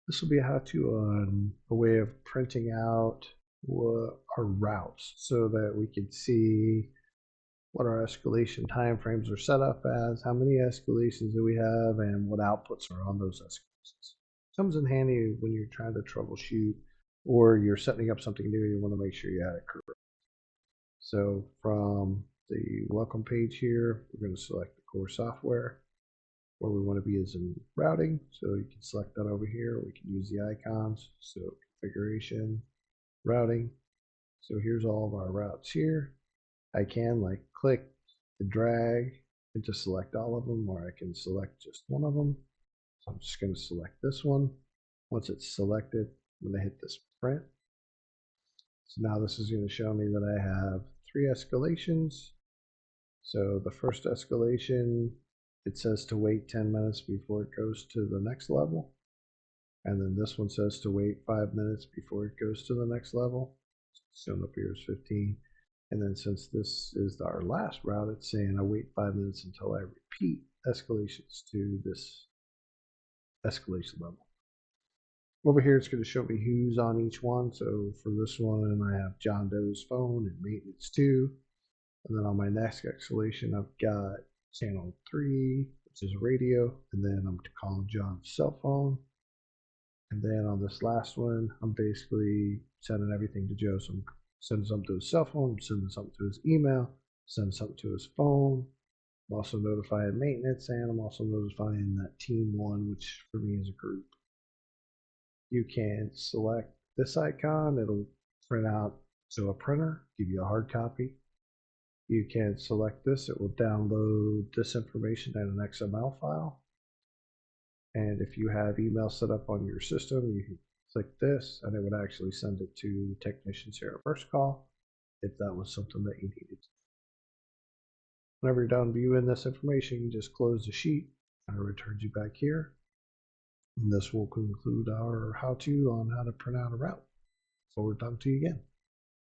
This will be a how-to on a way of printing out our routes so that we can see what our escalation timeframes are set up as, how many escalations do we have, and what outputs are on those escalations. Comes in handy when you're trying to troubleshoot or you're setting up something new and you want to make sure you had it correct. So from the welcome page here, we're going to select the core software. Where we want to be is in routing, so you can select that over here. We can use the icons, so configuration, routing. So here's all of our routes here. I can like click and drag and just select all of them, or I can select just one of them. So I'm just going to select this one. Once it's selected, I'm going to hit this print. So now this is going to show me that I have 3 escalations. So the first escalation, it says to wait 10 minutes before it goes to the next level. And then this one says to wait 5 minutes before it goes to the next level. Shown up here is 15. And then since this is our last route, it's saying I wait 5 minutes until I repeat escalations to this escalation level. Over here, it's going to show me who's on each one. So for this one, I have John Doe's phone and maintenance 2. And then on my next escalation, I've got channel 3, which is radio, and then I'm calling John's cell phone. And then on this last one, I'm basically sending everything to Joe. So I'm sending something to his cell phone, I'm sending something to his email, sending something to his phone. I'm also notifying maintenance, and I'm also notifying that team 1, which for me is a group. You can select this icon, it'll print out to a printer, give you a hard copy. You can select this, it will download this information in an XML file. And if you have email set up on your system, you can click this and it would actually send it to technicians here at VersaCall if that was something that you needed. Whenever you're done viewing this information, you just close the sheet and it returns you back here. And this will conclude our how-to on how to print out a route. Forward time to you again.